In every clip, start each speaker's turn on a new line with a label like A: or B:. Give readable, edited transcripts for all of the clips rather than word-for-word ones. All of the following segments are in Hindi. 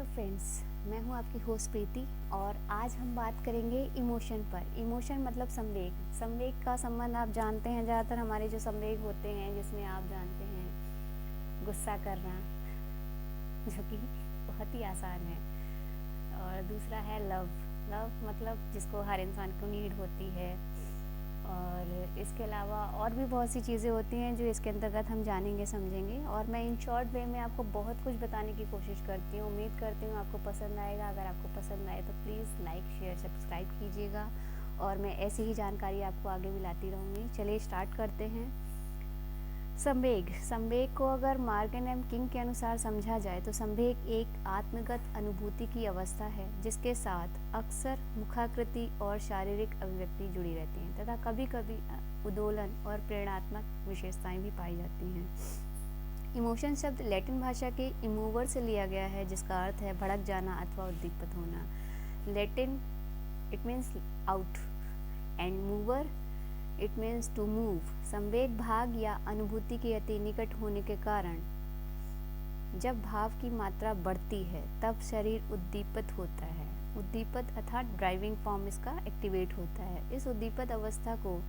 A: फ्रेंड्स, मैं हूं आपकी होस्ट प्रीति और आज हम बात करेंगे इमोशन पर। इमोशन मतलब संवेग। संवेग का संबंध आप जानते हैं, ज़्यादातर हमारे जो संवेग होते हैं जिसमें आप जानते हैं गुस्सा करना, जो कि बहुत ही आसान है। और दूसरा है लव। लव मतलब जिसको हर इंसान को नीड होती है। और इसके अलावा और भी बहुत सी चीज़ें होती हैं जो इसके अंतर्गत हम जानेंगे समझेंगे। और मैं इन शॉर्ट वे में आपको बहुत कुछ बताने की कोशिश करती हूँ। उम्मीद करती हूँ आपको पसंद आएगा। अगर आपको पसंद आए तो प्लीज़ लाइक शेयर सब्सक्राइब कीजिएगा और मैं ऐसी ही जानकारी आपको आगे भी लाती रहूँगी। चलिए स्टार्ट करते हैं। संवेग। संवेग को अगर मॉर्गन एम किंग के अनुसार समझा जाए तो संवेग एक आत्मगत अनुभूति की अवस्था है जिसके साथ अक्सर मुखाकृति और शारीरिक अभिव्यक्ति जुड़ी रहती हैं तथा कभी कभी उद्दोलन और प्रेरणात्मक विशेषताएं भी पाई जाती हैं। इमोशन शब्द लैटिन भाषा के इमूवर से लिया गया है जिसका अर्थ है भड़क जाना अथवा उद्दीपित होना। Latin it means out and mover it means to move. संवेग भाग या अनुभूति के अति निकट होने के कारण जब भाव की मात्रा बढ़ती है तब शरीर उद्दीपित होता है। उद्दीपित अर्थात ड्राइविंग फॉर्म इसका एक्टिवेट होता है। इस उद्दीपित अवस्था को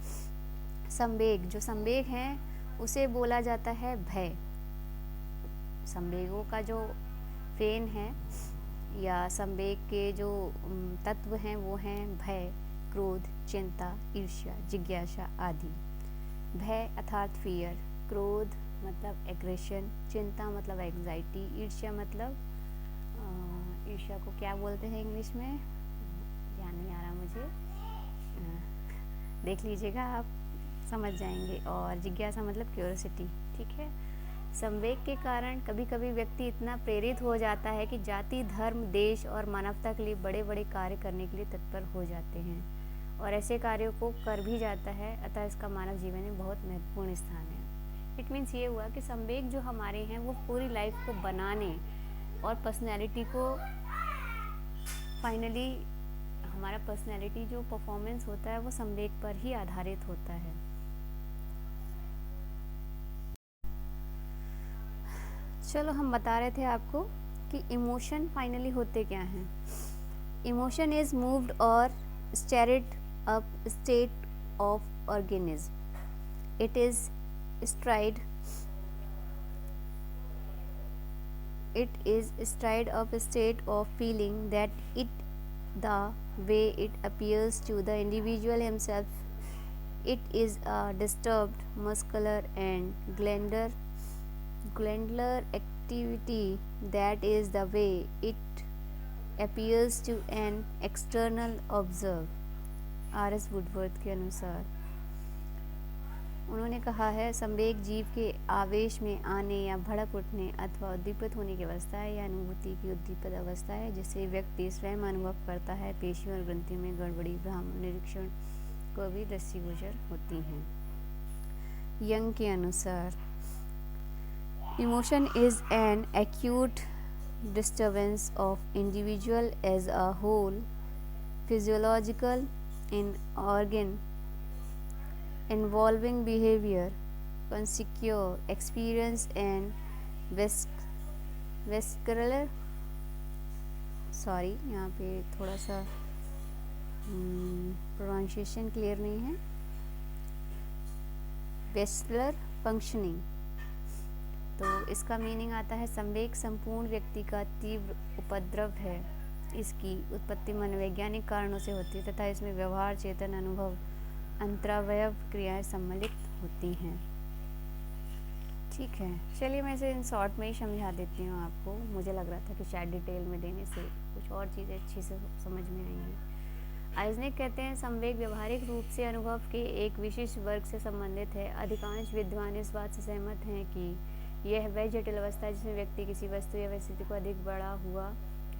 A: संवेग, जो संवेग है उसे बोला जाता है भय। संवेगों का जो फेन है या संवेग के जो तत्व हैं वो हैं भय, क्रोध, चिंता, ईर्ष्या, जिज्ञासा आदि। भय अर्थात फियर, क्रोध मतलब एग्रेशन, चिंता मतलब एंग्जाइटी, ईर्ष्या मतलब ईर्ष्या को क्या बोलते हैं इंग्लिश में, ध्यान नहीं आ रहा मुझे, देख लीजिएगा आप समझ जाएंगे। और जिज्ञासा मतलब क्यूरियोसिटी। ठीक है। संवेग के कारण कभी कभी व्यक्ति इतना प्रेरित हो जाता है कि जाति, धर्म, देश और मानवता के लिए बड़े बड़े कार्य करने के लिए तत्पर हो जाते हैं और ऐसे कार्यों को कर भी जाता है। अतः इसका मानव जीवन में बहुत महत्वपूर्ण स्थान है। इट मीन्स ये हुआ कि संवेग जो हमारे हैं वो पूरी लाइफ को बनाने और पर्सनैलिटी को फाइनली हमारा पर्सनैलिटी जो परफॉर्मेंस होता है वो संवेग पर ही आधारित होता है। चलो हम बता रहे थे आपको कि इमोशन फाइनली होते क्या हैं। इमोशन इज मूव्ड और stirred up state of organism. It is stirred up state of feeling that it the way it appears to the individual himself. It is a disturbed muscular and glandular activity that is the way it appears to an external observer. RS. Woodworth के अनुसार उन्होंने कहा है संवेग जीव के आवेश में आने या भड़क उठने अथवा उद्दीपित होने की अवस्था है या अनुभूति की उद्दीपित अवस्था है जिसे व्यक्ति स्वयं अनुभव करता है। पेशियों और ग्रंथियों में गड़बड़ी, भ्रम, निरीक्षण को भी दृष्टिगोचर होती हैं। यंग के अनुसार emotion is an acute disturbance of individual as a whole, physiological in organ, involving behavior, consequent experience and vascular यहाँ पे थोड़ा सा प्रोनाउंसिएशन क्लियर नहीं है, vascular functioning। तो इसका मीनिंग आता है संवेग संपूर्ण व्यक्ति का तीव्र उपद्रव है। इसकी उत्पत्ति मनोवैज्ञानिक कारणों से होती है तथा इसमें व्यवहार, चेतन, अनुभव, अंतरावयव क्रियाएं सम्मिलित होती हैं। ठीक है, चलिए मैं इसे इन शॉर्ट में ही समझा देती हूँ आपको। मुझे लग रहा था कि शायद डिटेल में देने से कुछ और चीज़ें अच्छी से समझ में आएंगी। आइजनेक कहते हैं संवेग व्यवहारिक रूप से अनुभव के एक विशिष्ट वर्ग से संबंधित है। अधिकांश विद्वान इस बात से सहमत हैं कि यह वह जटिल अवस्था है जिसमें व्यक्ति किसी वस्तु या परिस्थिति को अधिक बड़ा हुआ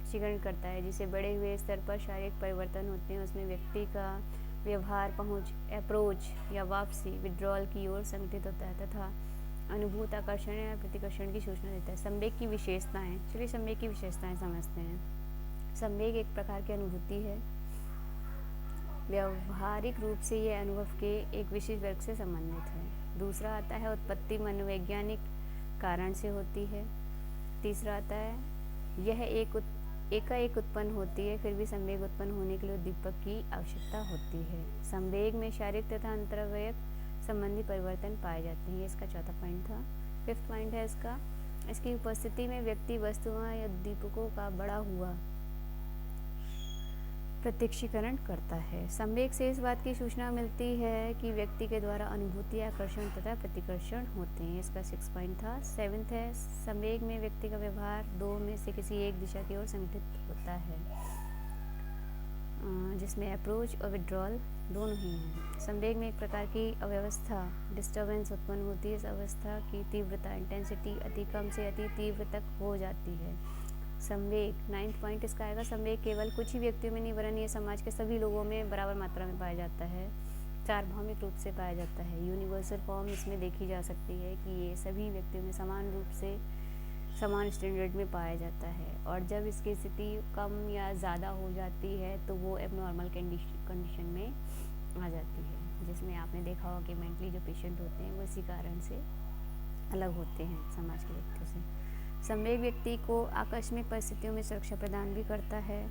A: स्वीकृत करता है। जिसे बड़े हुए स्तर पर शारीरिक परिवर्तन होते हैं उसमें व्यक्ति का व्यवहार, पहुंच, अप्रोच या वापसी, विड्रॉल की ओर संगठित होता है तथा अनुभूत आकर्षण या प्रतिकर्षण की सूचना देता है। संवेग की विशेषताएं। चलिए संवेग की विशेषताएं समझते हैं। संवेग एक प्रकार की अनुभूति है। व्यवहारिक रूप से यह अनुभव के एक विशेष वर्ग से संबंधित है। दूसरा आता है उत्पत्ति मनोवैज्ञानिक कारण से होती है। तीसरा आता है यह एक एकाएक उत्पन्न होती है, फिर भी संवेग उत्पन्न होने के लिए उद्दीपक की आवश्यकता होती है। संवेग में शारीरिक तथा अंतर्वयक संबंधी परिवर्तन पाए जाते हैं। ये इसका चौथा पॉइंट था। फिफ्थ पॉइंट है इसकी उपस्थिति में व्यक्ति वस्तुओं या उद्दीपकों का बड़ा हुआ प्रत्यक्षीकरण करता है। संवेग से इस बात की सूचना मिलती है कि व्यक्ति के द्वारा अनुभूति, आकर्षण तथा प्रतिकर्षण होते हैं। इसका 6 पॉइंट था। 7th है संवेग में व्यक्ति का व्यवहार दो में से किसी एक दिशा की ओर संगठित होता है, जिसमें अप्रोच और विड्रॉल दोनों ही हैं। संवेग में एक प्रकार की अव्यवस्था, डिस्टर्बेंस उत्पन्न होती है। इस अवस्था की तीव्रता, इंटेंसिटी अति कम से अति तीव्र तक हो जाती है। संवेग 9th पॉइंट इसका आएगा। संवेग केवल कुछ ही व्यक्तियों में नहीं वरन ये समाज के सभी लोगों में बराबर मात्रा में पाया जाता है, सार्वभौमिक रूप से पाया जाता है। यूनिवर्सल फॉर्म इसमें देखी जा सकती है कि ये सभी व्यक्तियों में समान रूप से समान स्टैंडर्ड में पाया जाता है, और जब इसकी स्थिति कम या ज़्यादा हो जाती है तो वो एबनॉर्मल कंडीशन में आ जाती है, जिसमें आपने देखा होगा कि मेंटली जो पेशेंट होते हैं वो इसी कारण से अलग होते हैं समाज के व्यक्तियों से। संवेग व्यक्ति को आकस्मिक परिस्थितियों में सुरक्षा प्रदान भी करता है।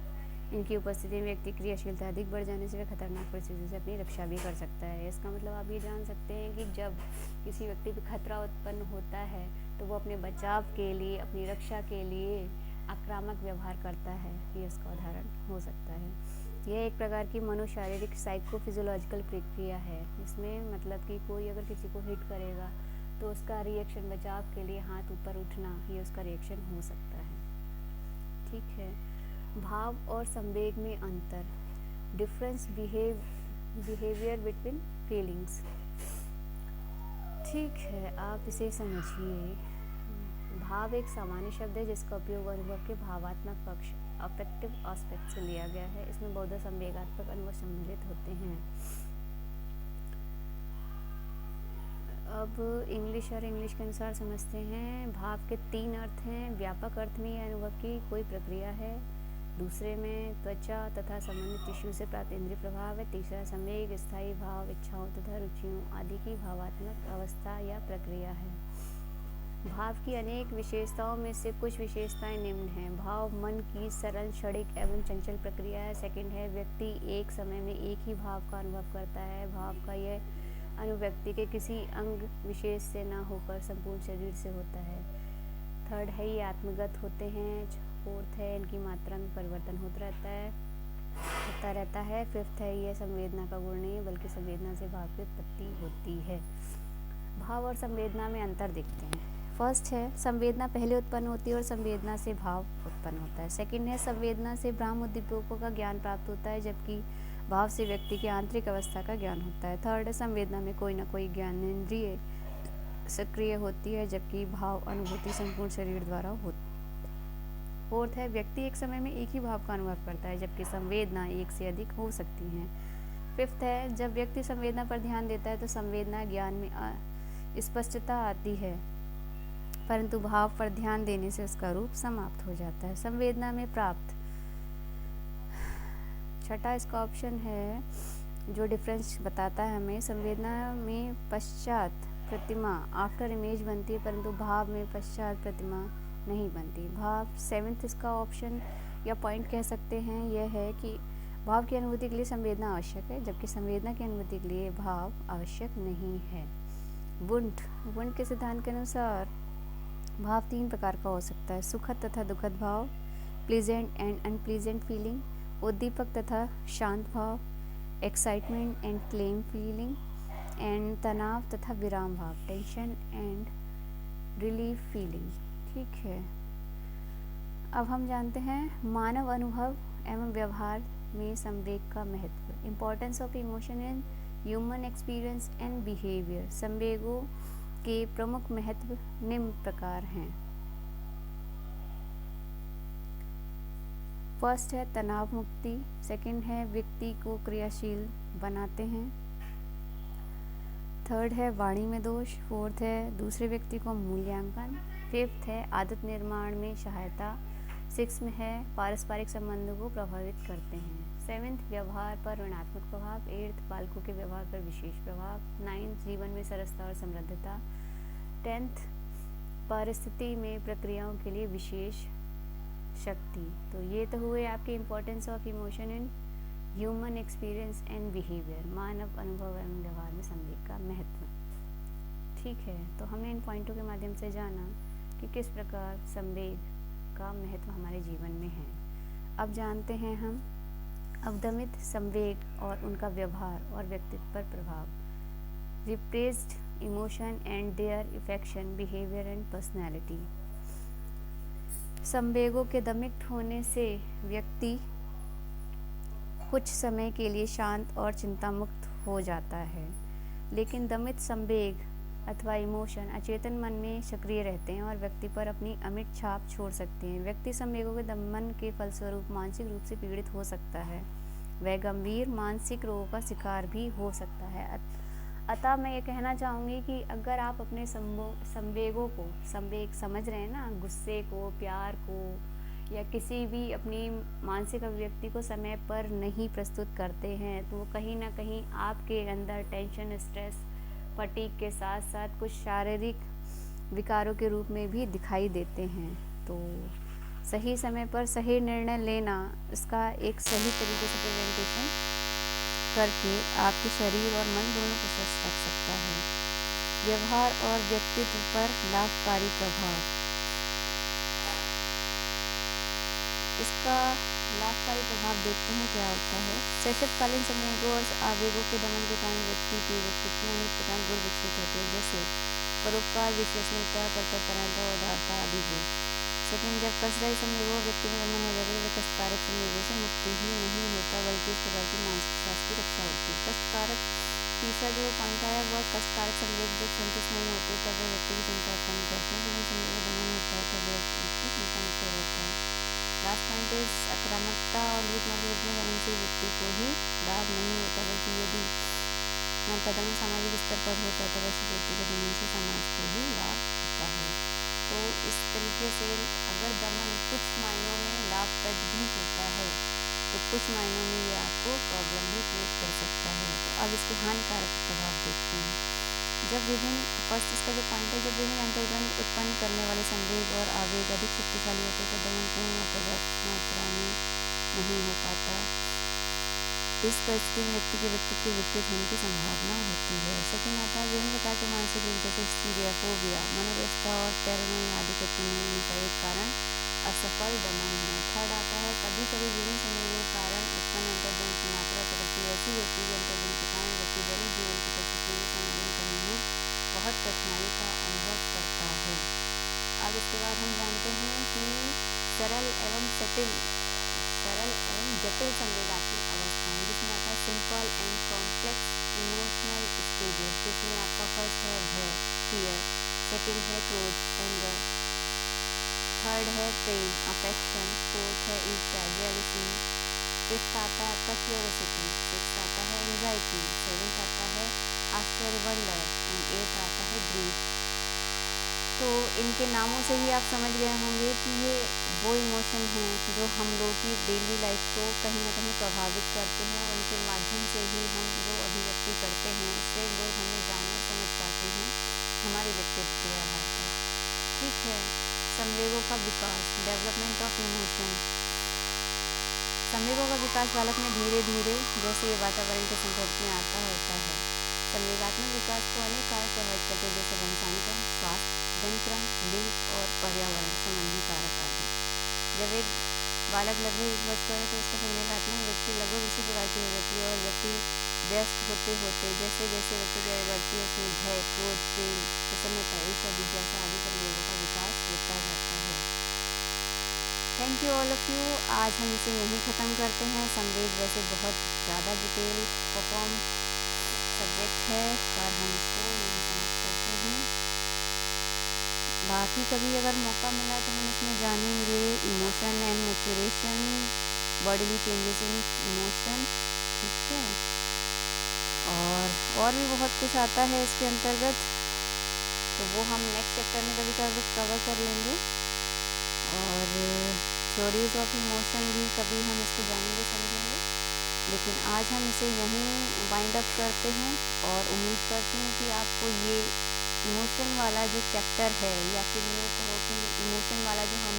A: इनकी उपस्थिति में व्यक्ति क्रियाशीलता अधिक बढ़ जाने से वह खतरनाक परिस्थितियों से अपनी रक्षा भी कर सकता है। इसका मतलब आप ये जान सकते हैं कि जब किसी व्यक्ति पर खतरा उत्पन्न होता है तो वो अपने बचाव के लिए, अपनी रक्षा के लिए आक्रामक व्यवहार करता है। ये उसका उदाहरण हो सकता है। यह एक प्रकार की मनोशारीरिक साइकोफिजियोलॉजिकल प्रक्रिया है। इसमें मतलब कि कोई अगर किसी को हिट करेगा तो उसका रिएक्शन बचाव के लिए हाथ ऊपर उठना, ये उसका रिएक्शन हो सकता है। ठीक है। भाव और संवेग में अंतर, डिफरेंस बिहेवियर बिटवीन फीलिंग्स। ठीक है, आप इसे समझिए। भाव एक सामान्य शब्द है जिसका उपयोग अनुभव के भावात्मक पक्ष, अफेक्टिव एस्पेक्ट से लिया गया है। इसमें बहुधा संवेगात्मक अनुभव सम्मिलित होते हैं। अब इंग्लिश के अनुसार समझते हैं। भाव के 3 अर्थ हैं। व्यापक अर्थ में यह अनुभव की कोई प्रक्रिया है। दूसरे में त्वचा तथा संबंधित टिश्यू से प्राप्त इंद्रिय प्रभाव है। तीसरा संवेग स्थायी भाव, इच्छाओं तथा रुचियों आदि की भावात्मक अवस्था या प्रक्रिया है। भाव की अनेक विशेषताओं में से कुछ विशेषताएं निम्न हैं। भाव मन की सरल, क्षणिक एवं चंचल प्रक्रिया है। सेकंड है व्यक्ति एक समय में एक ही भाव का अनुभव करता है। भाव का यह अनुभक्ति के किसी अंग विशेष से न होकर संपूर्ण शरीर से होता है। थर्ड है ये आत्मगत होते हैं। फोर्थ है इनकी मात्रा में परिवर्तन होता रहता है। फिफ्थ है ये संवेदना का गुण नहीं बल्कि संवेदना से भाव की उत्पत्ति होती है। भाव और संवेदना में अंतर देखते हैं। फर्स्ट है संवेदना पहले उत्पन्न होती है और संवेदना से भाव उत्पन्न होता है। सेकंड है संवेदना से ब्राह्म उद्दीपकों का ज्ञान प्राप्त होता है, जबकि भाव से व्यक्ति की आंतरिक अवस्था का ज्ञान होता है। थर्ड है संवेदना में कोई ना कोई ज्ञान इंद्रिय सक्रिय होती है, जबकि भाव अनुभूति संपूर्ण शरीर द्वारा होती है। फोर्थ है व्यक्ति एक समय में एक ही भाव का अनुभव करता है, जबकि संवेदना एक से अधिक हो सकती हैं। फिफ्थ है जब व्यक्ति संवेदना पर ध्यान देता है तो संवेदना ज्ञान में स्पष्टता आती है, परंतु भाव पर ध्यान देने से उसका रूप समाप्त हो जाता है। संवेदना में प्राप्त, छठा इसका ऑप्शन है जो डिफरेंस बताता है हमें। संवेदना में पश्चात प्रतिमा, आफ्टर इमेज बनती है, परंतु भाव में पश्चात प्रतिमा नहीं बनती। भाव 7th इसका ऑप्शन या पॉइंट कह सकते हैं यह है कि भाव की अनुभूति के लिए संवेदना आवश्यक है, जबकि संवेदना की अनुभूति के लिए भाव आवश्यक नहीं है। वुंड के सिद्धांत के अनुसार भाव 3 प्रकार का हो सकता है। सुखद तथा दुखद भाव, प्लीजेंट एंड अनप्लीजेंट फीलिंग, उद्दीपक तथा शांत भाव, excitement and claim feeling, and तनाव तथा विराम भाव, टेंशन एंड रिलीफ फीलिंग। ठीक है, अब हम जानते हैं मानव अनुभव एवं व्यवहार में संवेग का महत्व। Importance of emotion in human experience and behaviour. संवेगों के प्रमुख महत्व निम्न प्रकार हैं। फर्स्ट है तनाव मुक्ति, सेकंड है व्यक्ति को क्रियाशील बनाते हैं, थर्ड है वाणी में दोष, फोर्थ है दूसरे व्यक्ति को मूल्यांकन, फिफ्थ है आदत निर्माण में सहायता, सिक्स में है पारस्परिक संबंधों को प्रभावित करते हैं, सेवेंथ व्यवहार पर ऋणात्मक प्रभाव, एट्थ बालकों के व्यवहार पर विशेष प्रभाव, नाइन्थ जीवन में सरसता और समृद्धता, 10th परिस्थिति में प्रक्रियाओं के लिए विशेष शक्ति। तो ये तो हुए आपके importance of emotion in human experience and behaviour, मानव अनुभव एवं व्यवहार में संवेग का महत्व। ठीक है, तो हमने इन पॉइंटों के माध्यम से जाना कि किस प्रकार संवेग का महत्व हमारे जीवन में है। अब जानते हैं हम अवदमित संवेग और उनका व्यवहार और व्यक्तित्व पर प्रभाव, repressed emotion and their affection, behaviour and personality. संवेगों के दमित होने से व्यक्ति कुछ समय के लिए शांत और चिंता मुक्त हो जाता है, लेकिन दमित संवेग अथवा इमोशन अचेतन मन में सक्रिय रहते हैं और व्यक्ति पर अपनी अमिट छाप छोड़ सकते हैं। व्यक्ति संवेगों के दमन के फलस्वरूप मानसिक रूप से पीड़ित हो सकता है, वह गंभीर मानसिक रोगों का शिकार भी हो सकता है। अतः मैं ये कहना चाहूँगी कि अगर आप अपने संवेगों को, संवेग समझ रहे हैं ना, गुस्से को, प्यार को या किसी भी अपनी मानसिक अभिव्यक्ति को समय पर नहीं प्रस्तुत करते हैं, तो वो कहीं ना कहीं आपके अंदर टेंशन, स्ट्रेस, फटीग के साथ साथ कुछ शारीरिक विकारों के रूप में भी दिखाई देते हैं। तो सही समय पर सही निर्णय लेना, इसका एक सही तरीके से प्रेजेंटेशन करके आपके शरीर और मन दोनों को स्वस्थ रख सकता है। व्यवहार और व्यक्तित्व पर लाभकारी प्रभाव, इसका लाभकारी प्रभाव देखते हैं क्या होता है। शैशवकालीन संवेगों और आवेगों के दमन के कारण व्यक्ति के व्यक्तित्व में अनेक प्रकार गुण विकसित होते हैं, जैसे परोपकार, विश्वसनीयता, कर्तव्यपरायणता, उदारता आदि गुण। सेकेंड, जब कष्टदायी संवेगों व्यक्ति में दमन हो जाता है तो कष्टकारक संवेगों से मुक्ति ही नहीं होता, बल्कि इस प्रकार की मानसिक स्वास्थ्य की रक्षा होती है। कष्टकारक, तीसरा जो पॉइंट आया वह कष्टकारक संवेग जब संतुष्ट नहीं होते तब वह व्यक्ति की चिंता उत्पन्न करते हैं, जब इन संवेगों का दमन होता है तब वह व्यक्ति चिंता मुक्त हो जाता है। लास्ट पॉइंट इज आक्रामकता और लूटमार अपने दमन से व्यक्ति को ही लाभ नहीं होता, बल्कि यदि का दमन सामाजिक स्तर पर होता है तो वैसे व्यक्ति के दमन से समाज को ही लाभ होता है। तो इस तरीके से अगर दमन कुछ मायनों में लाभप्रद भी होता है तो कुछ मायनों में ये आपको प्रॉब्लम भी क्रिएट कर सकता है। तो अब इसके हानिकारक प्रभाव देखते हैं। जब विभिन्न, फर्स्ट इसका जो पॉइंट है, जब विभिन्न अंतर्द्वंद उत्पन्न करने वाले संवेग और आवेग अधिक शक्तिशाली होते हैं तो दमन पूर्ण और पर्याप्त मात्रा में नहीं हो पाता। इस परिस्थिति में व्यक्ति के व्यक्तित्व विकृत होने की संभावना होती है। सेकेंड आता है विभिन्न प्रकार के मानसिक रोग जैसे हिस्टीरिया, फोबिया, मनोव्यवस्था और पैरानोया आदि के उत्पन्न होने का एक कारण असफल दमन है। थर्ड आता है कभी कभी विभिन्न संवेगों के कारण उत्पन्न अंतर्द्वंद की मात्रा प्रकृति ऐसी होती है अंतर्द्वंद के कारण व्यक्ति दैनिक जीवन की परिस्थितियों में संवेदन करने में बहुत कठिनाई का अनुभव करता है। अब इसके बाद हम जानते हैं कि सरल एवं जटिल संवेगात्मक अवस्थाएं, जिसमें आता है simple and complex emotional stages, जिसमें आपका फर्स्ट है भय, फियर, सेकंड है क्रोध, एंगर, थर्ड है प्रेम, अफेक्शन, फोर्थ है ईर्ष्या, जेलसी, फिफ्थ आता है आपका क्यूरियोसिटी, सिक्स्थ आता है एंजाइटी, सेवेंथ आता है आश्चर्य, वंडर, एंड एट्थ आता है ग्रीफ। तो इनके नामों से ही आप समझ गए होंगे कि ये वो इमोशन हैं जो हम लोग की डेली लाइफ को कहीं ना कहीं प्रभावित करते हैं और उनके माध्यम से ही हम जो अभिव्यक्ति करते हैं उससे लोग हमें जान और समझ पाते हैं हमारे व्यक्तित्व के आधार पर। ठीक है, संवेगों का विकास, डेवलपमेंट ऑफ इमोशन। संवेगों का विकास बालक में धीरे धीरे जैसे ये वातावरण के संपर्क में आता होता है। संवेगात्मक विकास को अनेक कारक प्रभावित करते हैं, जैसे वंशानुक्रम, स्वास्थ्य, जनक्रम, लिंग और पर्यावरण संबंधी कारक आदि। जब एक बालक लगभग 1 वर्ष का है तो उसका संवेगात्मक व्यक्ति लगभग उसी प्रकार की हो जाती है और व्यक्ति व्यस्त होते होते जैसे जैसे बच्चे की आयु बढ़ती है उसमें भय, क्रोध, प्रेम, प्रसन्नता, ईर्ष्या, जिज्ञासा आदि संवेगों का विकास होता जाता है। Thank you all of you. आज हम इसे यहीं ख़त्म करते हैं। संवेग वैसे बहुत ज़्यादा डिटेल परफॉर्म सब्जेक्ट है पर हम इसको यहीं समाप्त करते हैं। बाकी कभी अगर मौका मिला तो हम इसमें जानेंगे emotion and maturation, bodily changes in emotion. ठीक है, और भी बहुत कुछ आता है इसके अंतर्गत, तो वो हम नेक्स्ट चैप्टर में कभी कवर कर लेंगे। और थ्योरीज ऑफ इमोशन भी कभी हम इसको जानेंगे, समझेंगे। लेकिन आज हम इसे यहीं वाइंड अप करते हैं और उम्मीद करती हूँ कि आपको ये इमोशन वाला जो चैप्टर है या फिर यूँ कहो कि इमोशन वाला जो हम